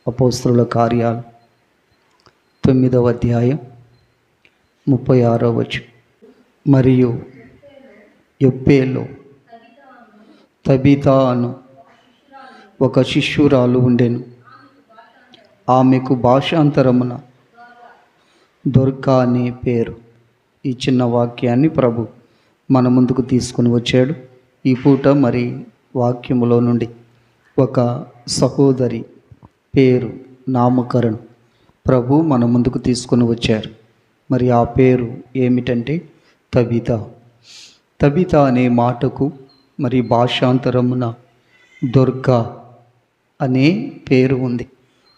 అపోస్తలుల కార్యాలు 9వ అధ్యాయం 36వ వచనం. మరియు యొప్పేలో తబితా అను ఒక శిష్యురాలు ఉండెను. ఆమెకు భాషాంతరమున దొర్కా అనే పేరు. ఈ చిన్న వాక్యాన్ని ప్రభు మన ముందుకు తీసుకుని వచ్చాడు. ఈ పూట మరి వాక్యములో నుండి ఒక సహోదరి పేరు నామకరణం ప్రభు మన ముందుకు తీసుకుని వచ్చారు. మరి ఆ పేరు ఏమిటంటే తబితా. తబితా అనే మాటకు మరి భాషాంతరమున దొర్కా అనే పేరు ఉంది.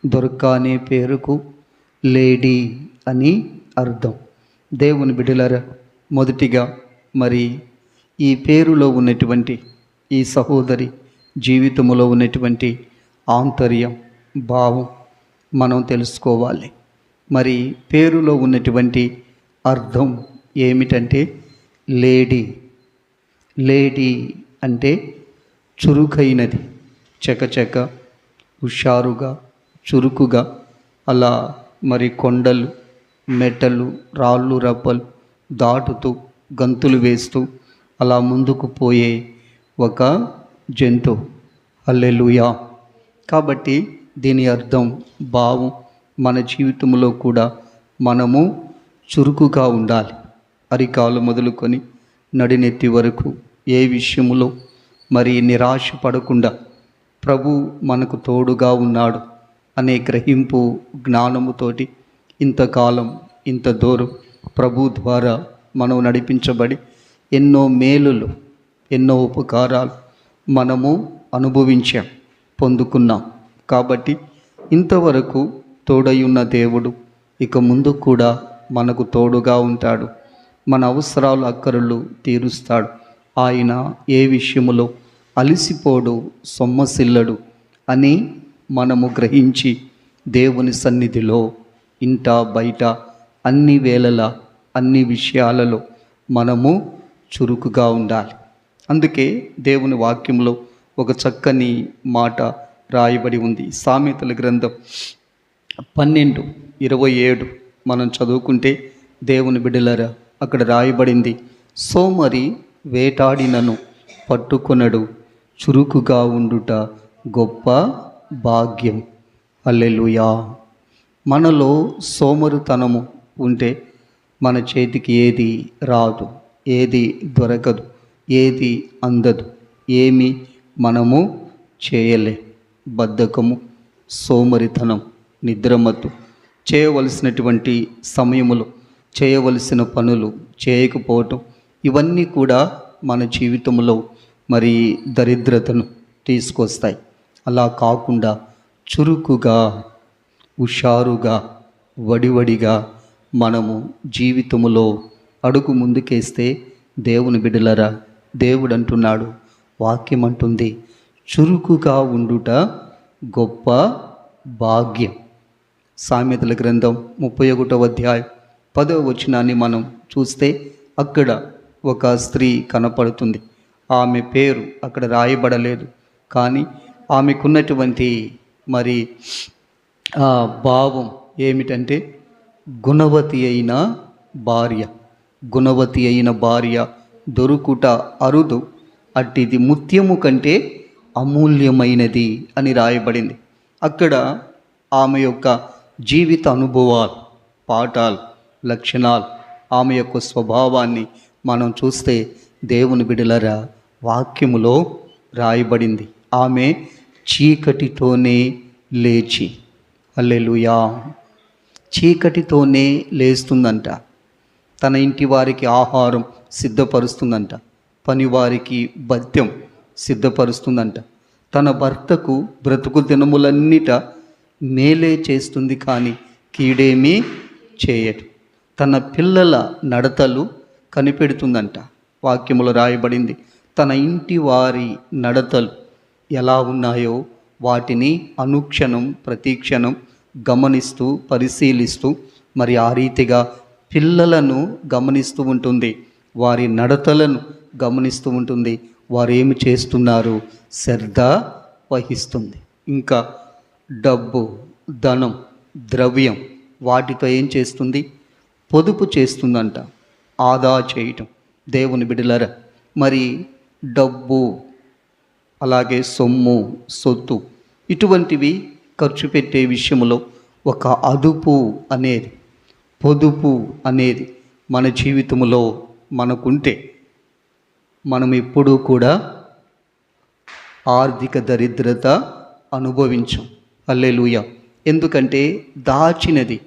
దొర్కా అనే పేరుకు లేడీ అని అర్థం. దేవుని బిడ్డలారా, మొదటిగా మరి ఈ పేరులో ఉన్నటువంటి ఈ సహోదరి జీవితంలో ఉన్నటువంటి ఆంతర్యం, భావం మనం తెలుసుకోవాలి. మరి పేరులో ఉన్నటువంటి అర్థం ఏమిటంటే లేడీ. లేడీ అంటే చురుకైనది, చకచక, హుషారుగా, చురుకుగా, అలా మరి కొండలు, మెట్టలు, రాళ్ళు, రప్పలు దాటుతూ గంతులు వేస్తూ అలా ముందుకు పోయే ఒక జంతువు. హల్లెలూయా. కాబట్టి దీని అర్థం, భావం మన జీవితంలో కూడా మనము చురుకుగా ఉండాలి. అరికాలు మొదలుకొని నడినెత్తి వరకు ఏ విషయములో మరి నిరాశ పడకుండా ప్రభు మనకు తోడుగా ఉన్నాడు అనే గ్రహింపు జ్ఞానముతోటి ఇంతకాలం ఇంత దూరం ప్రభు ద్వారా మనం నడిపించబడి ఎన్నో మేలులు, ఎన్నో ఉపకారాలు మనము అనుభవించాం, పొందుకున్నాం. కాబట్టి ఇంతవరకు తోడయున్న దేవుడు ఇక ముందు కూడా మనకు తోడుగా ఉంటాడు. మన అవసరాలు, అక్కరలు తీరుస్తాడు. ఆయన ఏ విషయములో అలిసిపోడు, సొమ్మసిల్లడు అని మనము గ్రహించి దేవుని సన్నిధిలో ఇంట బయట అన్ని వేళలా అన్ని విషయాలలో మనము చురుకుగా ఉండాలి. అందుకే దేవుని వాక్యంలో ఒక చక్కని మాట రాయబడి ఉంది. సామెతల గ్రంథం 12:27 మనం చదువుకుంటే దేవుని బిడ్డలారా, అక్కడ రాయబడింది, సోమరి వేటాడినను పట్టుకొనడు, చురుకుగా ఉండుట గొప్ప భాగ్యం. హల్లెలూయా. మనలో సోమరుతనము ఉంటే మన చేతికి ఏది రాదు, ఏది దొరకదు, ఏది అందదు, ఏమి మనము చేయలే. బద్ధకము, సోమరితనం, నిద్రమత్తు, చేయవలసినటువంటి సమయములు చేయవలసిన పనులు చేయకపోవటం, ఇవన్నీ కూడా మన జీవితంలో మరి దరిద్రతను తీసుకొస్తాయి. అలా కాకుండా చురుకుగా, హుషారుగా, వడివడిగా మనము జీవితములో అడుగు ముందుకేస్తే దేవుని బిడ్డలరా, దేవుడు అంటున్నాడు, వాక్యం అంటుంది, చురుకుగా ఉండుట గొప్ప భాగ్యం. సామెతల గ్రంథం 31వ అధ్యాయం 10వ వచనాన్ని మనం చూస్తే అక్కడ ఒక స్త్రీ కనపడుతుంది. ఆమె పేరు అక్కడ రాయబడలేదు, కానీ ఆమెకున్నటువంటి మరి భావం ఏమిటంటే గుణవతి అయిన భార్య. గుణవతి అయిన భార్య దొరుకుట అరుదు, అట్టిది ముత్యము కంటే అమూల్యమైనది అని రాయబడింది. అక్కడ ఆమె యొక్క జీవిత అనుభవాలు, పాఠాలు, లక్షణాలు, ఆమె యొక్క స్వభావాన్ని మనం చూస్తే దేవుని బిడ్డలరా, వాక్యములో రాయబడింది, ఆమె చీకటితోనే లేచి. హల్లెలూయా. చీకటితోనే లేస్తుందంట. తన ఇంటి వారికి ఆహారం సిద్ధపరుస్తుందంట, పనివారికి భత్యం సిద్ధపరుస్తుందంట, తన భర్తకు బ్రతుకు దినములన్నిట మేలే చేస్తుంది, కానీ కీడేమీ చేయదు. తన పిల్లల నడతలు కనిపెడుతుందంట. వాక్యములో రాయబడింది, తన ఇంటి వారి నడతలు ఎలా ఉన్నాయో వాటిని అనుక్షణం ప్రతిక్షణం గమనిస్తూ పరిశీలిస్తూ మరి ఆ రీతిగా పిల్లలను గమనిస్తూ ఉంటుంది, వారి నడతలను గమనిస్తూ ఉంటుంది, వారు ఏమి చేస్తున్నారు శ్రద్ధ వహిస్తుంది. ఇంకా డబ్బు ధనం, ద్రవ్యం వాటితో ఏం చేస్తుంది? పొదుపు చేస్తుందంట, ఆదా చేయటం. దేవుని బిడ్డలారా, మరి డబ్బు, అలాగే సొమ్ము, సొత్తు ఇటువంటివి ఖర్చు పెట్టే విషయంలో ఒక అదుపు అనేది, పొదుపు అనేది మన జీవితంలో మనకుంటే మనం ఎప్పుడూ కూడా ఆర్థిక దరిద్రత అనుభవించం. హల్లెలూయా. ఎందుకంటే దాచినది,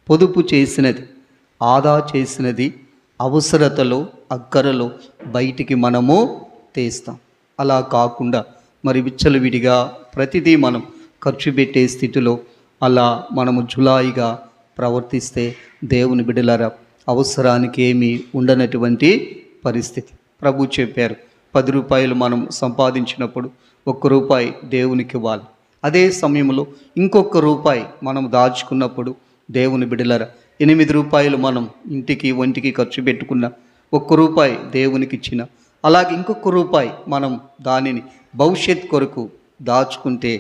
పొదుపు చేసినది, ఆదా చేసినది అవసరతలో, అక్కరలో బయటికి మనము తీస్తాం. అలా కాకుండా మరి విచ్చలవిడిగా ప్రతిదీ మనం ఖర్చు పెట్టే స్థితిలో అలా మనము జులాయిగా ప్రవర్తిస్తే దేవుని బిడ్డలారా అవసరానికి ఏమీ ఉండనటువంటి పరిస్థితి. ప్రభు చెప్పారు, 10 రూపాయలు మనం సంపాదించినప్పుడు 1 రూపాయి దేవునికి ఇవ్వాలి. అదే సమయంలో ఇంకొక రూపాయి మనం దాచుకున్నప్పుడు దేవుని బిడ్డలారా 8 రూపాయలు మనం ఇంటికి ఒంటికి ఖర్చు పెట్టుకున్న 1 రూపాయి దేవునికి ఇచ్చిన, అలాగే ఇంకొక రూపాయి మనం దానిని భవిష్యత్ కొరకు దాచుకుంటే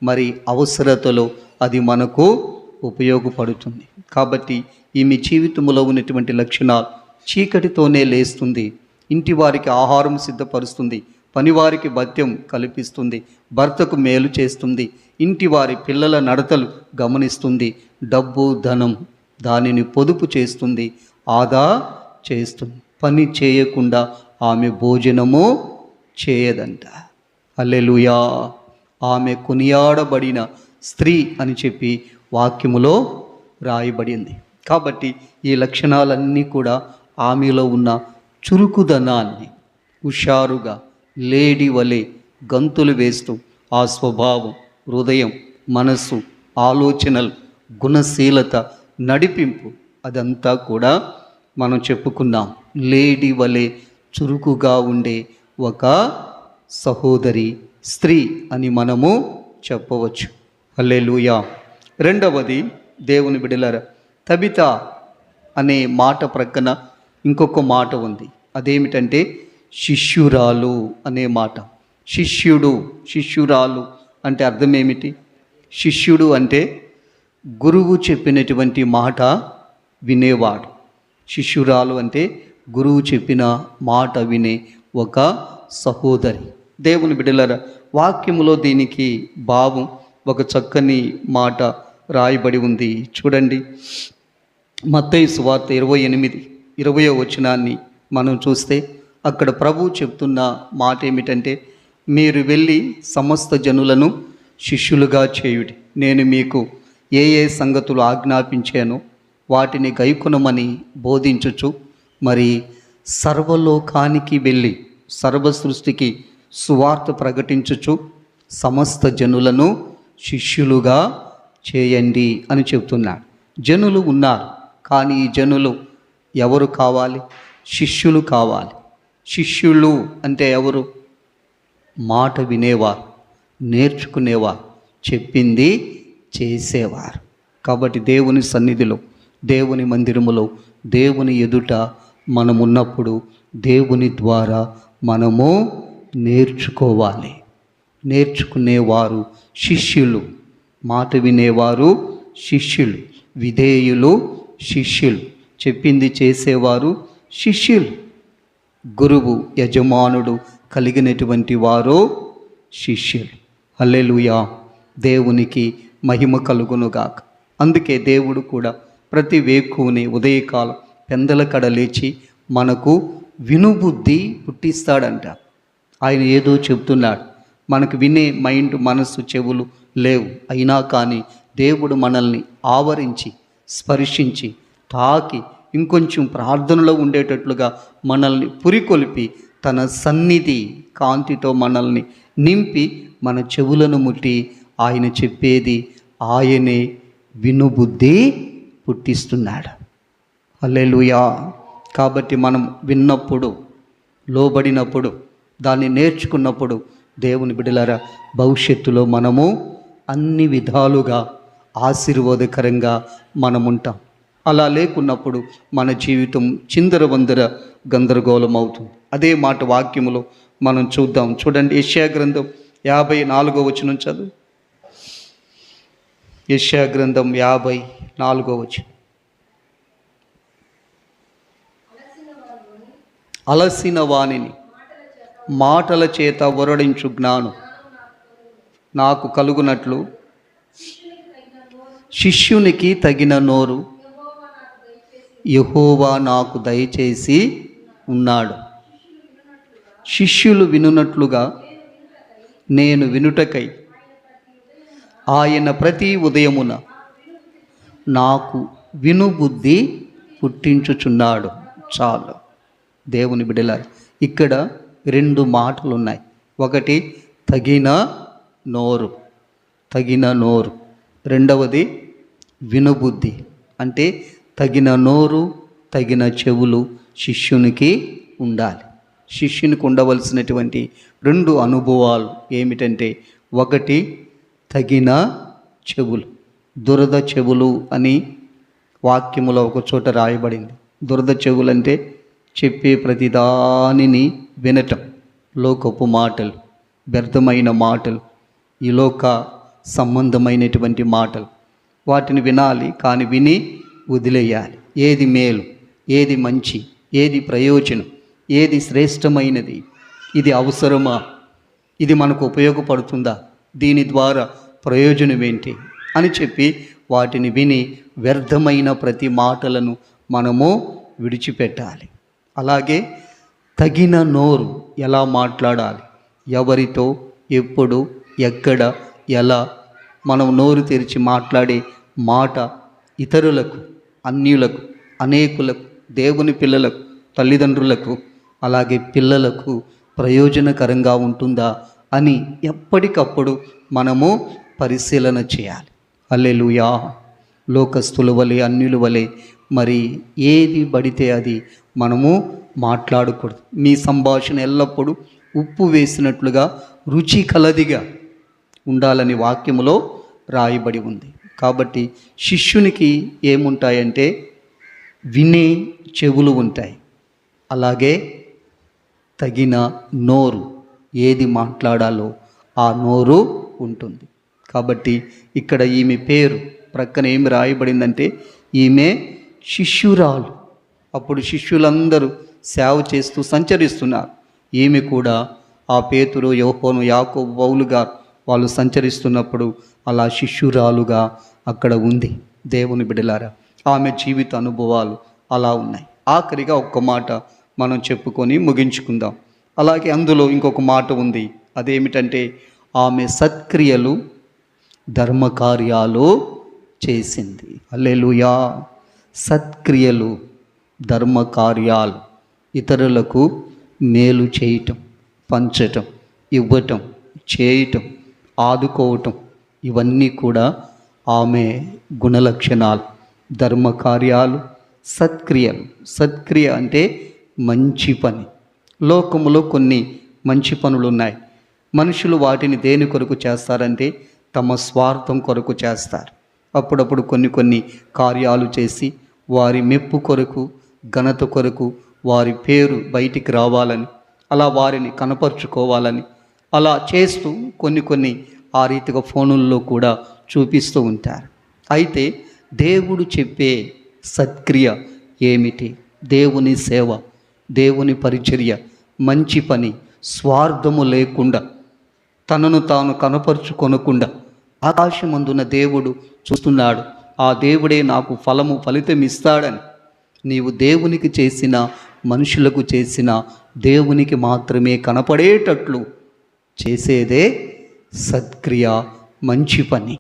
మరి అవసరతలో అది మనకు ఉపయోగపడుతుంది. కాబట్టి ఈమె జీవితంలో ఉన్నటువంటి లక్షణాలు చీకటితోనే లేస్తుంది, ఇంటి వారికి ఆహారం సిద్ధపరుస్తుంది, పనివారికి భత్యం కల్పిస్తుంది, భర్తకు మేలు చేస్తుంది, ఇంటి వారి పిల్లల నడతలు గమనిస్తుంది, డబ్బు ధనం దానిని పొదుపు చేస్తుంది, ఆదా చేస్తుంది. పని చేయకుండా ఆమె భోజనము చేయదంట. హల్లెలూయా. ఆమె కొనియాడబడిన స్త్రీ అని చెప్పి వాక్యములో రాయబడింది. కాబట్టి ఈ లక్షణాలన్నీ కూడా ఆమెలో ఉన్న చురుకుదనాన్ని, హుషారుగా లేడీ వలె గంతులు వేస్తూ ఆ స్వభావం, హృదయం, మనస్సు, ఆలోచనలు, గుణశీలత, నడిపింపు అదంతా కూడా మనం చెప్పుకున్నాం. లేడీ వలె చురుకుగా ఉండే ఒక సహోదరి, స్త్రీ అని మనము చెప్పవచ్చు. హల్లెలూయా. రెండవది దేవుని బిడ్డలారా, తబిత అనే మాట ప్రక్కన ఇంకొక మాట ఉంది. అదేమిటంటే శిష్యురాలు అనే మాట. శిష్యుడు, శిష్యురాలు అంటే అర్థం ఏమిటి? శిష్యుడు అంటే గురువు చెప్పినటువంటి మాట వినేవాడు. శిష్యురాలు అంటే గురువు చెప్పిన మాట వినే ఒక సహోదరి. దేవుని బిడ్డలారా, వాక్యములో దీనికి భావం, ఒక చక్కని మాట రాయబడి ఉంది. చూడండి, మత్తయి సువార్త 28:20 వచనాన్ని మనం చూస్తే అక్కడ ప్రభువు చెప్తున్న మాట ఏమిటంటే, మీరు వెళ్ళి సమస్త జనులను శిష్యులుగా చేయుడి, నేను మీకు ఏ ఏ సంగతులు ఆజ్ఞాపించానో వాటిని గైకొనమని బోధించుచు, మరి సర్వలోకానికి వెళ్ళి సర్వ సృష్టికి సువార్త ప్రకటించుచు సమస్త జనులను శిష్యులుగా చేయండి అని చెప్తున్నాడు. జనులు ఉన్నారు, కానీ ఈ జనులు ఎవరు కావాలి? శిష్యులు కావాలి. శిష్యులు అంటే ఎవరు? మాట వినేవారు, నేర్చుకునేవారు, చెప్పింది చేసేవారు. కాబట్టి దేవుని సన్నిధిలో, దేవుని మందిరములో, దేవుని ఎదుట మనమున్నప్పుడు దేవుని ద్వారా మనము నేర్చుకోవాలి. నేర్చుకునేవారు శిష్యులు, మాట వినేవారు శిష్యులు, విధేయులు శిష్యులు, చెప్పింది చేసేవారు శిష్యులు. గురువు, యజమానుడు కలిగినటువంటి వారు శిష్యులు. హల్లెలూయా. దేవునికి మహిమ కలుగునుగాక. అందుకే దేవుడు కూడా ప్రతి వేకువని ఉదయకాలం పెందల కడ లేచి మనకు వినుబుద్ధి పుట్టిస్తాడంట. ఆయన ఏదో చెప్తున్నాడు, మనకు వినే మైండ్, మనస్సు, చెవులు లేవు. అయినా కానీ దేవుడు మనల్ని ఆవరించి, స్పర్శించి, తాకి, ఇంకొంచెం ప్రార్థనలో ఉండేటట్లుగా మనల్ని పురికొల్పి తన సన్నిధి కాంతితో మనల్ని నింపి మన చెవులను ముట్టి ఆయన చెప్పేది ఆయనే వినుబుద్ధి పుట్టిస్తున్నాడు. హల్లెలూయా. కాబట్టి మనం విన్నప్పుడు, లోబడినప్పుడు, దాన్ని నేర్చుకున్నప్పుడు దేవుని బిడ్డలారా భవిష్యత్తులో మనము అన్ని విధాలుగా ఆశీర్వాదకరంగా మనముంటాం. అలా లేకున్నప్పుడు మన జీవితం చిందరవందర గందరగోళం అవుతుంది. అదే మాట వాక్యములో మనం చూద్దాం. చూడండి, యెషయా గ్రంథం 54వ వచనం చదువు. యెషయా గ్రంథం 54 అలసిన వానిని మాటల చేత ఒరడించు జ్ఞానం నాకు కలుగునట్లు శిష్యునికి తగిన నోరు యెహోవా నాకు దయచేసి ఉన్నాడు. శిష్యులు వినున్నట్లుగా నేను వినుటకై ఆయన ప్రతి ఉదయమున నాకు వినుబుద్ధి పుట్టించుచున్నాడు. చాలు దేవుని బిడ్డలారా, ఇక్కడ 2 మాటలు ఉన్నాయి. ఒకటి తగిన నోరు, తగిన నోరు. రెండవది వినుబుద్ధి. అంటే తగిన నోరు, తగిన చెవులు శిష్యునికి ఉండాలి. శిష్యునికి ఉండవలసినటువంటి 2 అనుభవాలు ఏమిటంటే, ఒకటి తగిన చెవులు. దురద చెవులు అని వాక్యములో ఒక చోట రాయబడింది. దురద చెవులంటే చెప్పే ప్రతిదానిని వినటం, లోకపు మాటలు, వ్యర్థమైన మాటలు, ఈ లోక సంబంధమైనటువంటి మాటలు, వాటిని వినాలి, కానీ విని వదిలేయాలి. ఏది మేలు, ఏది మంచి, ఏది ప్రయోజనం, ఏది శ్రేష్టమైనది, ఇది అవసరమా, ఇది మనకు ఉపయోగపడుతుందా, దీని ద్వారా ప్రయోజనం ఏంటి అని చెప్పి వాటిని విని వ్యర్థమైన ప్రతి మాటలను మనము విడిచిపెట్టాలి. అలాగే తగిన నోరు, ఎలా మాట్లాడాలి, ఎవరితో, ఎప్పుడు, ఎక్కడ, ఎలా మనం నోరు తెరిచి మాట్లాడే మాట ఇతరులకు, అన్యులకు, అనేకులకు, దేవుని పిల్లలకు, తల్లిదండ్రులకు, అలాగే పిల్లలకు ప్రయోజనకరంగా ఉంటుందా అని ఎప్పటికప్పుడు మనము పరిశీలన చేయాలి. హల్లెలూయా. లోకస్తుల వలె, అన్యుల వలె మరి ఏది పడితే అది మనము మాట్లాడకూడదు. మీ సంభాషణ ఎల్లప్పుడూ ఉప్పు వేసినట్లుగా రుచి కలదిగా ఉండాలని వాక్యములో రాయబడి ఉంది. కాబట్టి శిష్యునికి ఏముంటాయంటే వినే చెవులు ఉంటాయి, అలాగే తగిన నోరు, ఏది మాట్లాడాలో ఆ నోరు ఉంటుంది. కాబట్టి ఇక్కడ ఈమె పేరు ప్రక్కన ఏమి రాయబడిందంటే ఈమె శిష్యురాలు. అప్పుడు శిష్యులందరూ సేవ చేస్తూ సంచరిస్తున్నారు. ఈమె కూడా ఆ పేతురు, యోహాను, యాకోబు, పౌలు గారు వాళ్ళు సంచరిస్తున్నప్పుడు అలా శిష్యురాలుగా అక్కడ ఉంది. దేవుని బిడ్డలారా, ఆమె జీవిత అనుభవాలు అలా ఉన్నాయి. ఆఖరిగా ఒక్క మాట మనం చెప్పుకొని ముగించుకుందాం. అలాగే అందులో ఇంకొక మాట ఉంది. అదేమిటంటే ఆమె సత్క్రియలు, ధర్మకార్యాలు చేసింది. హల్లెలూయా. సత్క్రియలు, ధర్మకార్యాలు, ఇతరులకు మేలు చేయటం, పంచటం, ఇవ్వటం, చేయటం, ఆదుకోవటం, ఇవన్నీ కూడా ఆమె గుణలక్షణాలు. ధర్మకార్యాలు, సత్క్రియలు. సత్క్రియ అంటే మంచి పని. లోకములో కొన్ని మంచి పనులు ఉన్నాయి. మనుషులు వాటిని దేని కొరకు చేస్తారంటే తమ స్వార్థం కొరకు చేస్తారు. అప్పుడప్పుడు కొన్ని కార్యాలు చేసి వారి మెప్పు కొరకు, ఘనత కొరకు, వారి పేరు బయటికి రావాలని, అలా వారిని కనపరుచుకోవాలని అలా చేస్తూ కొన్ని ఆ రీతిగా ఫోనుల్లో కూడా చూపిస్తూ ఉంటారు. అయితే దేవుడు చెప్పే సత్క్రియ ఏమిటి? దేవుని సేవ, దేవుని పరిచర్య, మంచి పని, స్వార్థము లేకుండా, తనను తాను కనపరుచుకొనకుండా ఆకాశమందున దేవుడు చూస్తున్నాడు. ఆ దేవుడే నాకు ఫలితం ఇస్తాడని నీవు దేవునికి చేసిన, మనుషులకు చేసిన, దేవునికి మాత్రమే కనపడేటట్లు చేసేదే సత్క్రియ, మంచి పని.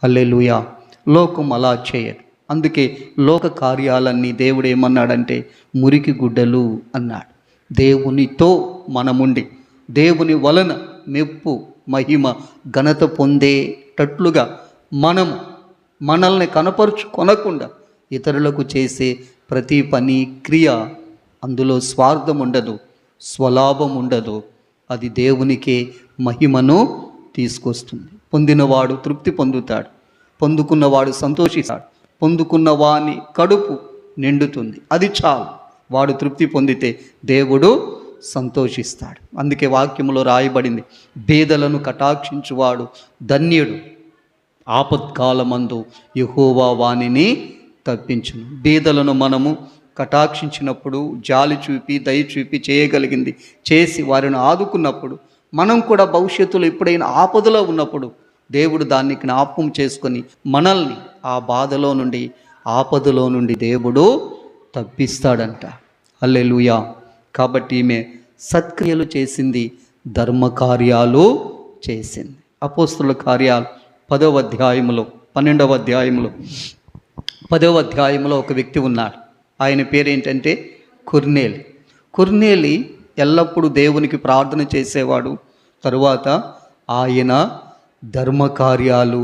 హల్లెలూయా. లోకం అలా చేయదు. అందుకే లోక కార్యాలన్నీ దేవుడు ఏమన్నాడంటే మురికి గుడ్డలు అన్నాడు. దేవునితో మనముండి దేవుని వలన మెప్పు, మహిమ, ఘనత పొందేటట్లుగా మనల్ని కనపరుచుకొనకుండా ఇతరులకు చేసే ప్రతి పని, క్రియ, అందులో స్వార్థం ఉండదు, స్వలాభం ఉండదు. అది దేవునికే మహిమను తీసుకొస్తుంది. పొందినవాడు తృప్తి పొందుతాడు, పొందుకున్నవాడు సంతోషిస్తాడు, పొందుకున్న వాని కడుపు నిండుతుంది. అది చాలు. వాడు తృప్తి పొందితే దేవుడు సంతోషిస్తాడు. అందుకే వాక్యములో రాయబడింది, పేదలను కటాక్షించువాడు ధన్యుడు. ఆపత్కాలమందు యెహోవా వానిని తప్పించును. బీదలను మనము కటాక్షించినప్పుడు, జాలి చూపి దయ చూపి చేయగలిగింది చేసి వారిని ఆదుకున్నప్పుడు, మనం కూడా భవిష్యత్తులో ఎప్పుడైనా ఆపదలో ఉన్నప్పుడు దేవుడు దాన్ని జ్ఞాపకం చేసుకొని మనల్ని ఆ బాధలో నుండి, ఆపదలో నుండి దేవుడు తప్పిస్తాడంట. హల్లెలూయా. కాబట్టి ఈమె సత్క్రియలు చేసింది, ధర్మకార్యాలు చేసింది. అపోస్తుల కార్యాలు 10వ అధ్యాయంలో 12వ అధ్యాయంలో 10వ అధ్యాయంలో ఒక వ్యక్తి ఉన్నాడు. ఆయన పేరేంటంటే కొర్నేలి. కొర్నేలి ఎల్లప్పుడూ దేవునికి ప్రార్థన చేసేవాడు. తరువాత ఆయన ధర్మకార్యాలు,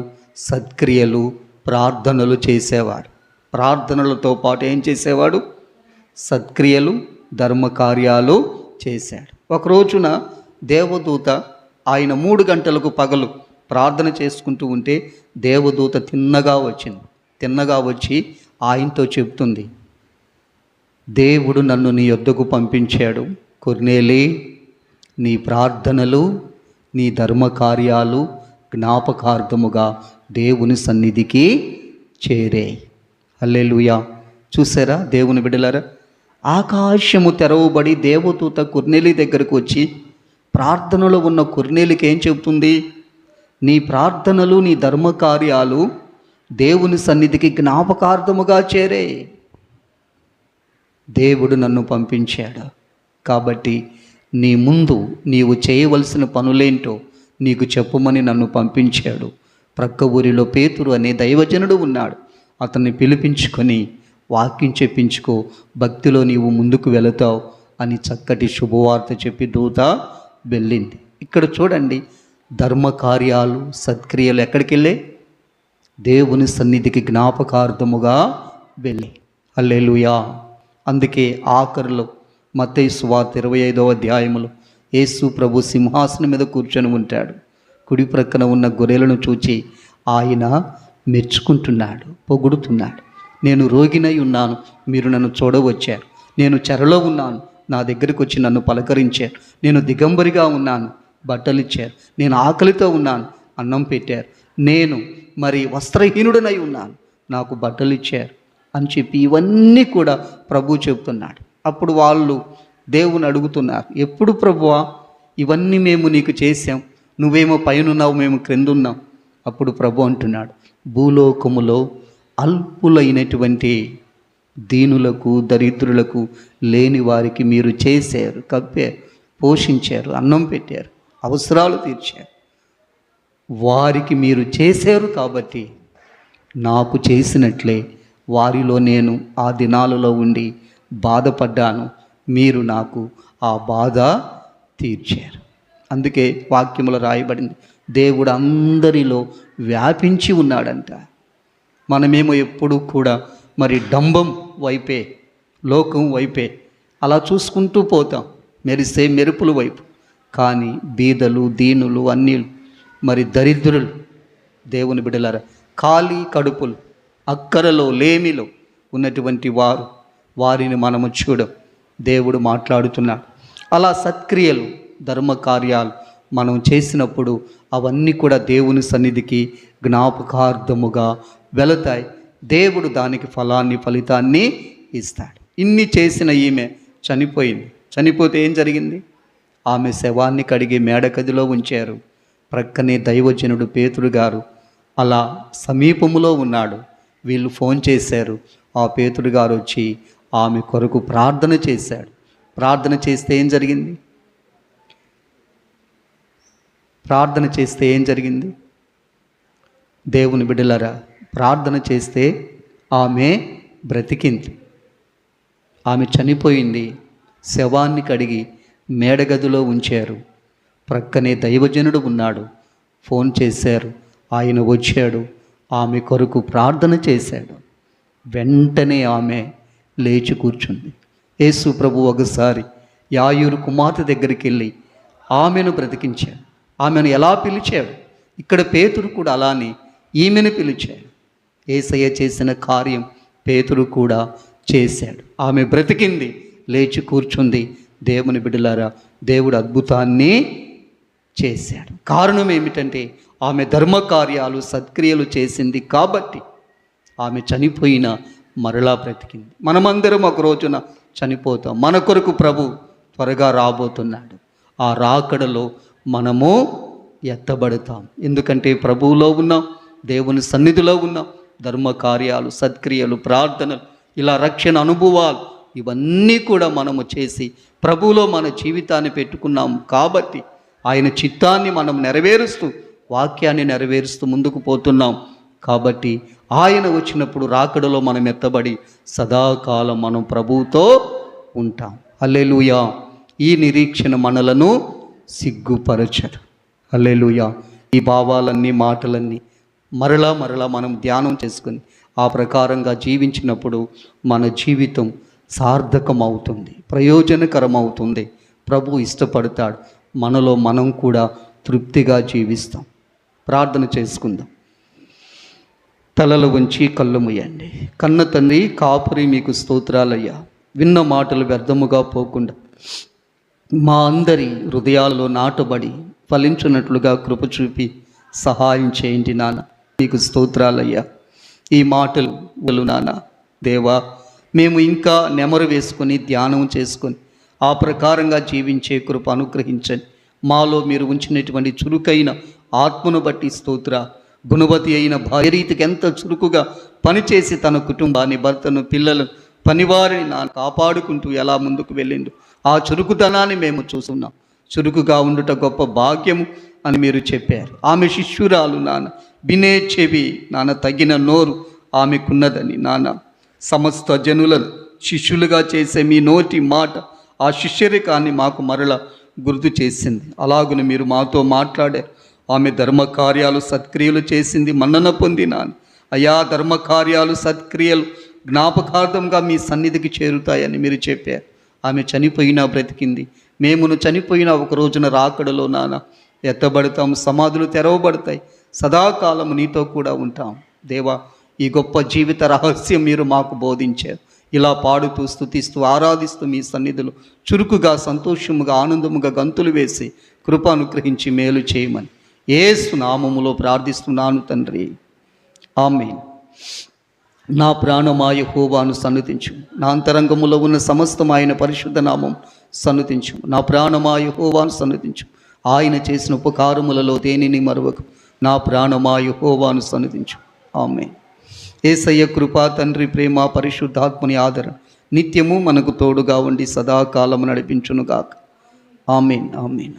సత్క్రియలు, ప్రార్థనలు చేసేవాడు. ప్రార్థనలతో పాటు ఏం చేసేవాడు? సత్క్రియలు, ధర్మకార్యాలు చేశాడు. ఒక రోజున దేవదూత ఆయన 3 గంటలకు పగలు ప్రార్థన చేసుకుంటూ ఉంటే దేవదూత తిన్నగా వచ్చి ఆయనతో చెప్తుంది, దేవుడు నన్ను నీ యొద్దకు పంపించాడు. కొర్నేలి, నీ ప్రార్థనలు, నీ ధర్మకార్యాలు జ్ఞాపకార్థముగా దేవుని సన్నిధికి చేరే. హల్లెలూయా. చూసారా దేవుని బిడ్డలారా, ఆకాశము తెరవబడి దేవదూత కొర్నేలి దగ్గరకు వచ్చి ప్రార్థనలో ఉన్న కొర్నేలికి ఏం చెబుతుంది? నీ ప్రార్థనలు, నీ ధర్మకార్యాలు దేవుని సన్నిధికి జ్ఞాపకార్థముగా చేరే. దేవుడు నన్ను పంపించాడు కాబట్టి నీ ముందు నీవు చేయవలసిన పనులేంటో నీకు చెప్పమని నన్ను పంపించాడు. ప్రక్క ఊరిలో పేతురు అనే దైవజనుడు ఉన్నాడు. అతన్ని పిలిపించుకొని వాక్యం చెప్పించుకో, భక్తిలో నీవు ముందుకు వెళతావు అని చక్కటి శుభవార్త చెప్పి దూత వెళ్ళింది. ఇక్కడ చూడండి, ధర్మకార్యాలు, సత్క్రియలు ఎక్కడికి వెళ్ళే? దేవుని సన్నిధికి జ్ఞాపకార్థముగా వెళ్ళి. హల్లెలూయా. అందుకే ఆఖరిలో మత్తయి సువార్త 25వ అధ్యాయములో యేసు ప్రభు సింహాసనం మీద కూర్చొని ఉంటాడు. కుడి ప్రక్కన ఉన్న గొర్రెలను చూచి ఆయన మెచ్చుకుంటున్నాడు, పొగుడుతున్నాడు. నేను రోగినై ఉన్నాను, మీరు నన్ను చూడవచ్చారు. నేను చెరలో ఉన్నాను, నా దగ్గరికి వచ్చి నన్ను పలకరించారు. నేను దిగంబరిగా ఉన్నాను, బట్టలు ఇచ్చారు. నేను ఆకలితో ఉన్నాను, అన్నం పెట్టారు. నేను వస్త్రహీనుడనై ఉన్నాను, నాకు బట్టలు ఇచ్చారు అని చెప్పి ఇవన్నీ కూడా ప్రభు చెబుతున్నాడు. అప్పుడు వాళ్ళు దేవుని అడుగుతున్నారు, ఎప్పుడు ప్రభువా ఇవన్నీ మేము నీకు చేసాం? నువ్వేమో పైనున్నావు, మేము క్రిందున్నాం. అప్పుడు ప్రభు అంటున్నాడు, భూలోకములో అల్పులైనటువంటి దీనులకు, దరిద్రులకు, లేని వారికి మీరు చేశారు, కప్పారు, పోషించారు, అన్నం పెట్టారు, అవసరాలు తీర్చారు. వారికి మీరు చేశారు కాబట్టి నాకు చేసినట్లే వారిలో నేను ఆ దినాలలో ఉండి బాధపడ్డాను, మీరు నాకు ఆ బాధ తీర్చారు. అందుకే వాక్యములో రాయబడింది, దేవుడు అందరిలో వ్యాపించి ఉన్నాడంట. మనమేమో ఎప్పుడు కూడా డంబం వైపే, లోకం వైపే అలా చూసుకుంటూ పోతాం, మెరిసే మెరుపుల వైపు. కానీ బీదలు, దీనులు, అన్యులు, దరిద్రులు, దేవుని బిడ్డలారా, ఖాళీ కడుపులు, అక్కరలో లేమిలో ఉన్నటువంటి వారిని మనము చూడం. దేవుడు మాట్లాడుతున్నాడు. అలా సత్క్రియలు, ధర్మకార్యాలు మనం చేసినప్పుడు అవన్నీ కూడా దేవుని సన్నిధికి జ్ఞాపకార్థముగా వెళతాయి. దేవుడు దానికి ఫలితాన్ని ఇస్తాడు. ఇన్ని చేసిన ఈమె చనిపోయింది. చనిపోతే ఏం జరిగింది? ఆమె శవాన్ని కడిగి మేడగదిలో ఉంచారు. ప్రక్కనే దైవజనుడు పేతురు గారు అలా సమీపములో ఉన్నాడు. వీళ్ళు ఫోన్ చేశారు. ఆ పేతురు గారు వచ్చి ఆమె కొరకు ప్రార్థన చేశాడు. ప్రార్థన చేస్తే ఏం జరిగింది? దేవుని బిడ్డలారా, ప్రార్థన చేస్తే ఆమె బ్రతికింది. ఆమె చనిపోయింది. శవాన్ని కడిగి మేడగదిలో ఉంచారు. ప్రక్కనే దైవజనుడు ఉన్నాడు. ఫోన్ చేశారు. ఆయన వచ్చాడు, ఆమె కొరకు ప్రార్థన చేశాడు. వెంటనే ఆమె లేచి కూర్చుంది. యేసు ప్రభు ఒకసారి యాయూరు కుమార్తె దగ్గరికి వెళ్ళి ఆమెను బ్రతికించాడు. ఆమెను ఎలా పిలిచాడు? ఇక్కడ పేతురు కూడా అలానే ఈమెను పిలిచాడు. యేసయ్య చేసిన కార్యం పేతురు కూడా చేశాడు. ఆమె బ్రతికింది, లేచి కూర్చుంది. దేవుని బిడ్డలారా, దేవుడు అద్భుతాన్ని చేశాడు. కారణం ఏమిటంటే ఆమె ధర్మకార్యాలు సత్క్రియలు చేసింది కాబట్టి ఆమె చనిపోయిన మరలా బ్రతికింది. మనమందరం ఒక రోజున చనిపోతాం. మన కొరకు ప్రభు త్వరగా రాబోతున్నాడు. ఆ రాకడలో మనము ఎత్తబడతాం. ఎందుకంటే ప్రభువులో ఉన్నాం, దేవుని సన్నిధిలో ఉన్నాం. ధర్మకార్యాలు, సత్క్రియలు, ప్రార్థనలు, ఇలా రక్షణ అనుభవాలు ఇవన్నీ కూడా మనము చేసి ప్రభువులో మన జీవితాన్ని పెట్టుకున్నాం కాబట్టి ఆయన చిత్తాన్ని మనం నెరవేరుస్తూ, వాక్యాన్ని నెరవేరుస్తూ ముందుకు పోతున్నాం. కాబట్టి ఆయన వచ్చినప్పుడు రాకడలో మనం ఎత్తబడి సదాకాలం మనం ప్రభువుతో ఉంటాం. హల్లెలూయా. ఈ నిరీక్షణ మనలను సిగ్గుపరచదు. హల్లెలూయా. ఈ భావాలన్నీ, మాటలన్నీ మరలా మనం ధ్యానం చేసుకుని ఆ ప్రకారంగా జీవించినప్పుడు మన జీవితం సార్థకం అవుతుంది, ప్రయోజనకరం అవుతుంది. ప్రభు ఇష్టపడతాడు. మనలో మనం కూడా తృప్తిగా జీవిస్తాం. ప్రార్థన చేసుకుందాం. తలలు ఉంచి కళ్ళు మూయండి. కన్న తండ్రి, కాపురి, మీకు స్తోత్రాలయ్యా. విన్న మాటలు వ్యర్థముగా పోకుండా మా అందరి హృదయాల్లో నాటబడి ఫలించున్నట్లుగా కృప చూపి సహాయం చేయండి నాన్న. మీకు స్తోత్రాలయ్యా. ఈ మాటలు నాన్న దేవా, మేము ఇంకా నెమరు వేసుకొని ధ్యానం చేసుకొని ఆ ప్రకారంగా జీవించే కృప అనుగ్రహించండి. మాలో మీరు ఉంచినటువంటి చురుకైన ఆత్మను బట్టి స్తోత్ర. గుణవతి అయిన భార్య రీతికి ఎంత చురుకుగా పనిచేసి తన కుటుంబాన్ని, భర్తను, పిల్లలను, పనివారిని కాపాడుకుంటూ ఎలా ముందుకు వెళ్ళిండు, ఆ చురుకుతనాన్ని మేము చూస్తున్నాం. చురుకుగా ఉండుట గొప్ప భాగ్యము అని మీరు చెప్పారు. ఆమె శిష్యురాలు నాన్న, వినే చెవి నాన్న, తగిన నోరు ఆమెకున్నదని నాన్న. సమస్త జనులను శిష్యులుగా చేసే మీ నోటి మాట ఆ శిష్యరికాన్ని మాకు మరల గుర్తు చేసింది. అలాగున మీరు మాతో మాట్లాడారు. ఆమె ధర్మకార్యాలు, సత్క్రియలు చేసింది, మన్నన పొంది నాన్న. అయా, ధర్మకార్యాలు, సత్క్రియలు జ్ఞాపకార్థంగా మీ సన్నిధికి చేరుతాయని మీరు చెప్పారు. ఆమె చనిపోయినా బ్రతికింది. మేమును చనిపోయినా ఒక రోజున రాకడలో నాన్న ఎత్తబడతాం, సమాధులు తెరవబడతాయి, సదాకాలము నీతో కూడా ఉంటాం. దేవా, ఈ గొప్ప జీవిత రహస్యం మీరు మాకు బోధించారు. ఇలా పాడుతూ, స్తుతిస్తూ, ఆరాధిస్తూ మీ సన్నిధిలో చురుకుగా, సంతోషముగా, ఆనందముగా గంతులు వేసి కృప అనుగ్రహించి మేలు చేయమని యేసు నామములో ప్రార్థిస్తున్నాను తండ్రి. ఆమేన్. నా ప్రాణమా యెహోవాను సన్నుతించు, నా అంతరంగములో ఉన్న సమస్తం ఆయన పరిశుద్ధ నామం సన్నుతించు. నా ప్రాణమా యెహోవాను సన్నుతించు, ఆయన చేసిన ఉపకారములలో దేనిని మరువకు. నా ప్రాణమా యెహోవాను సన్నుతించు. ఆమేన్. యేసయ్య కృపా, తండ్రి ప్రేమ, పరిశుద్ధాత్మని ఆదరణ నిత్యము మనకు తోడుగా ఉండి సదాకాలము నడిపించునుగాక. ఆమేన్. ఆమేన్.